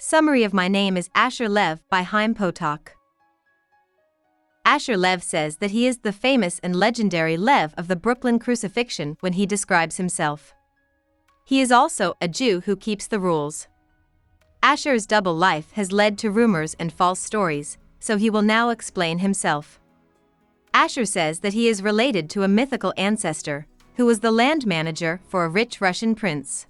Summary of My Name Is Asher Lev by Chaim Potok. Asher Lev says that he is the famous and legendary Lev of the Brooklyn crucifixion when he describes himself. He is also a Jew who keeps the rules. Asher's double life has led to rumors and false stories, so he will now explain himself. Asher says that he is related to a mythical ancestor, who was the land manager for a rich Russian prince.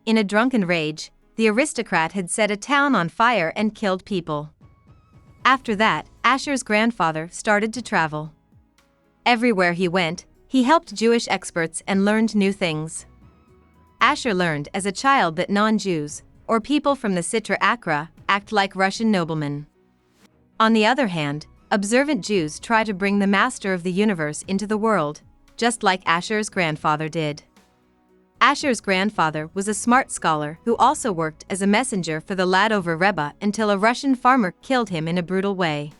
In a drunken rage, the aristocrat had set a town on fire and killed people. After that, Asher's grandfather started to travel. Everywhere he went, he helped Jewish experts and learned new things. Asher learned as a child that non-Jews, or people from the Sitra Akra, act like Russian noblemen. On the other hand, observant Jews try to bring the master of the universe into the world, just like Asher's grandfather did. Asher's grandfather was a smart scholar who also worked as a messenger for the Ladover Rebbe until a Russian farmer killed him in a brutal way.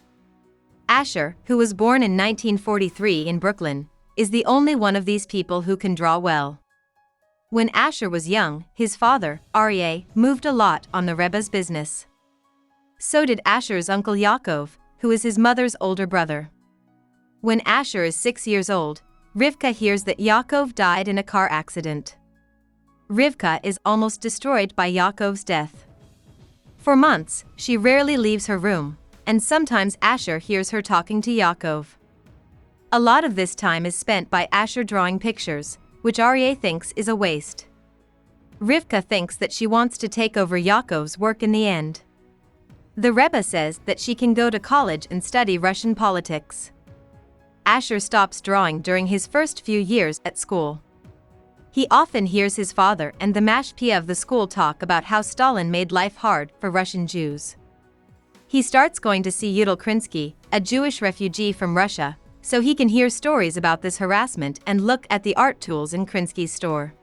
Asher, who was born in 1943 in Brooklyn, is the only one of these people who can draw well. When Asher was young, his father, Aryeh, moved a lot on the Rebbe's business. So did Asher's uncle Yaakov, who is his mother's older brother. When Asher is 6 years old, Rivka hears that Yaakov died in a car accident. Rivka is almost destroyed by Yaakov's death. For months, she rarely leaves her room, and sometimes Asher hears her talking to Yaakov. A lot of this time is spent by Asher drawing pictures, which Aryeh thinks is a waste. Rivka thinks that she wants to take over Yaakov's work in the end. The Rebbe says that she can go to college and study Russian politics. Asher stops drawing during his first few years at school. He often hears his father and the mashpia of the school talk about how Stalin made life hard for Russian Jews. He starts going to see Yudel Krinsky, a Jewish refugee from Russia, so he can hear stories about this harassment and look at the art tools in Krinsky's store.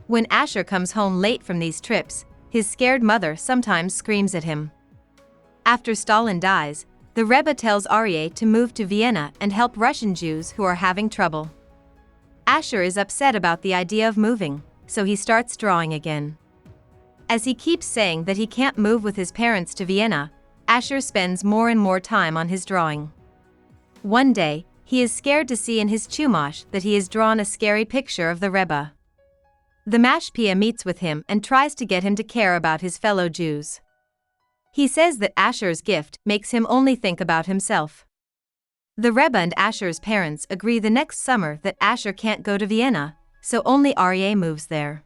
When Asher comes home late from these trips, his scared mother sometimes screams at him. After Stalin dies, the Rebbe tells Aryeh to move to Vienna and help Russian Jews who are having trouble. Asher is upset about the idea of moving, so he starts drawing again. As he keeps saying that he can't move with his parents to Vienna, Asher spends more and more time on his drawing. One day, he is scared to see in his chumash that he has drawn a scary picture of the Rebbe. The mashpia meets with him and tries to get him to care about his fellow Jews. He says that Asher's gift makes him only think about himself. The Rebbe and Asher's parents agree the next summer that Asher can't go to Vienna, so only Aryeh moves there.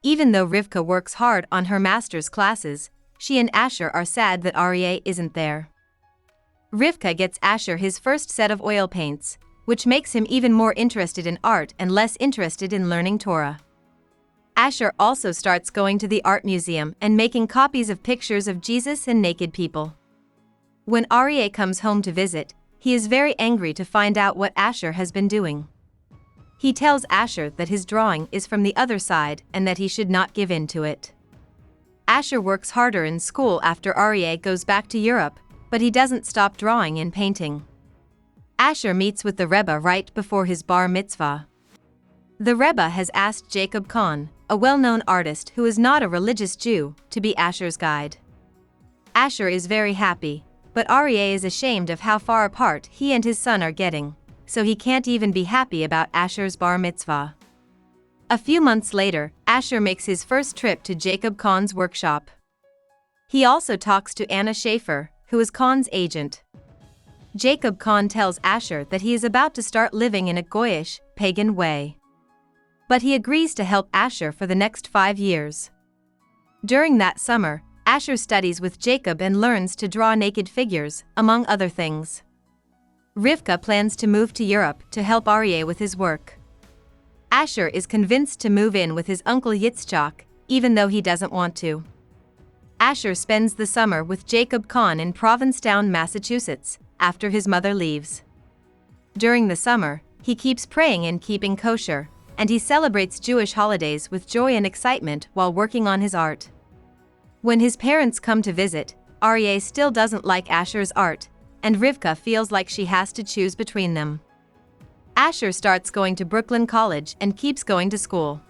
Even though Rivka works hard on her master's classes, she and Asher are sad that Aryeh isn't there. Rivka gets Asher his first set of oil paints, which makes him even more interested in art and less interested in learning Torah. Asher also starts going to the art museum and making copies of pictures of Jesus and naked people. When Aryeh comes home to visit, he is very angry to find out what Asher has been doing. He tells Asher that his drawing is from the other side and that he should not give in to it. Asher works harder in school after Aryeh goes back to Europe, but he doesn't stop drawing and painting. Asher meets with the Rebbe right before his bar mitzvah. The Rebbe has asked Jacob Kahn, a well-known artist who is not a religious Jew, to be Asher's guide. Asher is very happy, but Aryeh is ashamed of how far apart he and his son are getting, so he can't even be happy about Asher's bar mitzvah. A few months later, Asher makes his first trip to Jacob Kahn's workshop. He also talks to Anna Schaefer, who is Kahn's agent. Jacob Kahn tells Asher that he is about to start living in a Goyish, pagan way. But he agrees to help Asher for the next 5 years. During that summer, Asher studies with Jacob and learns to draw naked figures, among other things. Rivka plans to move to Europe to help Aryeh with his work. Asher is convinced to move in with his uncle Yitzchak, even though he doesn't want to. Asher spends the summer with Jacob Kahn in Provincetown, Massachusetts, after his mother leaves. During the summer, he keeps praying and keeping kosher, and he celebrates Jewish holidays with joy and excitement while working on his art. When his parents come to visit, Aryeh still doesn't like Asher's art, and Rivka feels like she has to choose between them. Asher starts going to Brooklyn College and keeps going to school.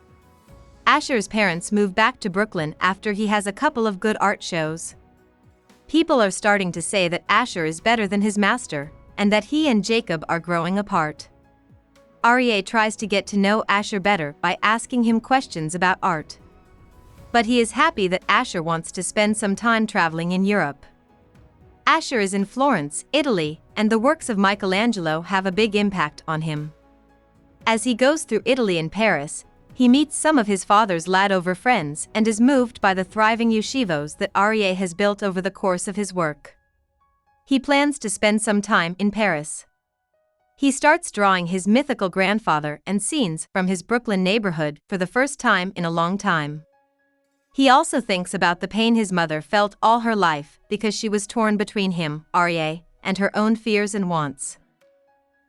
Asher's parents move back to Brooklyn after he has a couple of good art shows. People are starting to say that Asher is better than his master, and that he and Jacob are growing apart. Aryeh tries to get to know Asher better by asking him questions about art. But he is happy that Asher wants to spend some time traveling in Europe. Asher is in Florence, Italy, and the works of Michelangelo have a big impact on him. As he goes through Italy and Paris, he meets some of his father's ladover friends and is moved by the thriving yeshivos that Aryeh has built over the course of his work. He plans to spend some time in Paris. He starts drawing his mythical grandfather and scenes from his Brooklyn neighborhood for the first time in a long time. He also thinks about the pain his mother felt all her life because she was torn between him, Aryeh, and her own fears and wants.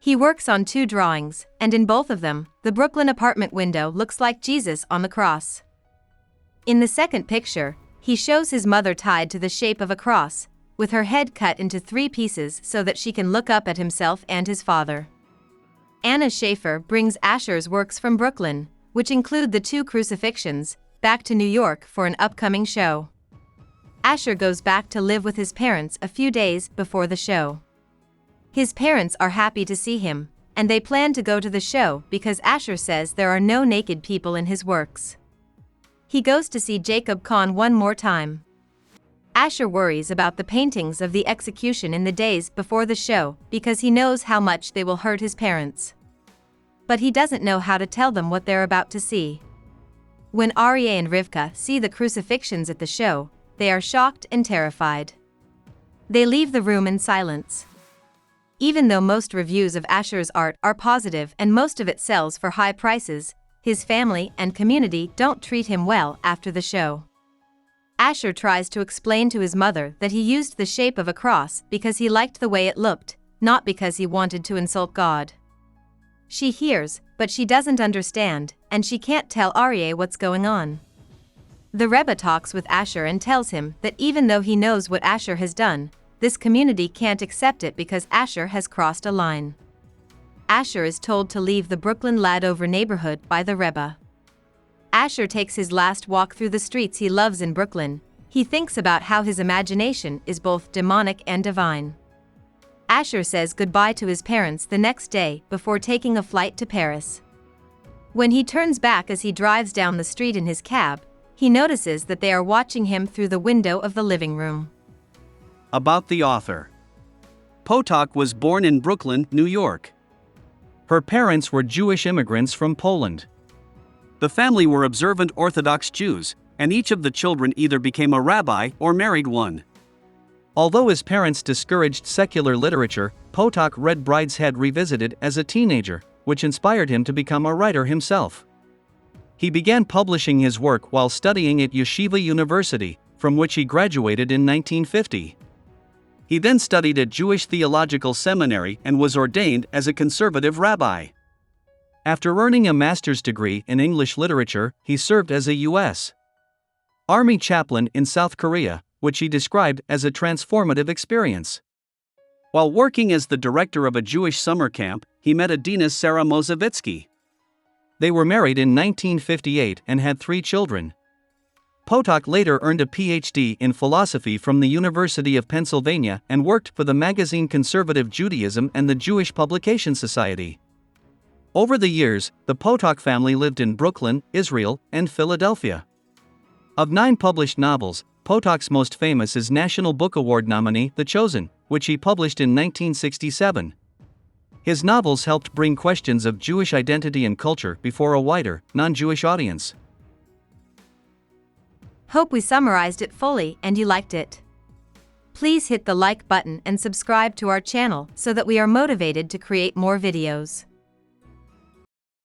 He works on 2 drawings, and in both of them, the Brooklyn apartment window looks like Jesus on the cross. In the second picture, he shows his mother tied to the shape of a cross, with her head cut into 3 pieces so that she can look up at himself and his father. Anna Schaefer brings Asher's works from Brooklyn, which include the 2 crucifixions, back to New York for an upcoming show. Asher goes back to live with his parents a few days before the show. His parents are happy to see him, and they plan to go to the show because Asher says there are no naked people in his works. He goes to see Jacob Kahn one more time. Asher worries about the paintings of the execution in the days before the show because he knows how much they will hurt his parents. But he doesn't know how to tell them what they're about to see. When Aryeh and Rivka see the crucifixions at the show, they are shocked and terrified. They leave the room in silence. Even though most reviews of Asher's art are positive and most of it sells for high prices, his family and community don't treat him well after the show. Asher tries to explain to his mother that he used the shape of a cross because he liked the way it looked, not because he wanted to insult God. She hears, but she doesn't understand, and she can't tell Aryeh what's going on. The Rebbe talks with Asher and tells him that even though he knows what Asher has done, this community can't accept it because Asher has crossed a line. Asher is told to leave the Brooklyn Ladover neighborhood by the Rebbe. Asher takes his last walk through the streets he loves in Brooklyn. He thinks about how his imagination is both demonic and divine. Asher says goodbye to his parents the next day before taking a flight to Paris. When he turns back as he drives down the street in his cab, he notices that they are watching him through the window of the living room. About the author. Potok was born in Brooklyn, New York. Her parents were Jewish immigrants from Poland. The family were observant Orthodox Jews, and each of the children either became a rabbi or married one. Although his parents discouraged secular literature, Potok read Brideshead Revisited as a teenager, which inspired him to become a writer himself. He began publishing his work while studying at Yeshiva University, from which he graduated in 1950. He then studied at Jewish Theological Seminary and was ordained as a conservative rabbi. After earning a master's degree in English literature, he served as a U.S. Army chaplain in South Korea, which he described as a transformative experience. While working as the director of a Jewish summer camp, he met Adina Sarah Mosevitsky. They were married in 1958 and had 3 children. Potok later earned a Ph.D. in philosophy from the University of Pennsylvania and worked for the magazine Conservative Judaism and the Jewish Publication Society. Over the years, the Potok family lived in Brooklyn, Israel, and Philadelphia. Of 9 published novels, Potok's most famous is National Book Award nominee The Chosen, which he published in 1967. His novels helped bring questions of Jewish identity and culture before a wider, non-Jewish audience. Hope we summarized it fully and you liked it. Please hit the like button and subscribe to our channel so that we are motivated to create more videos.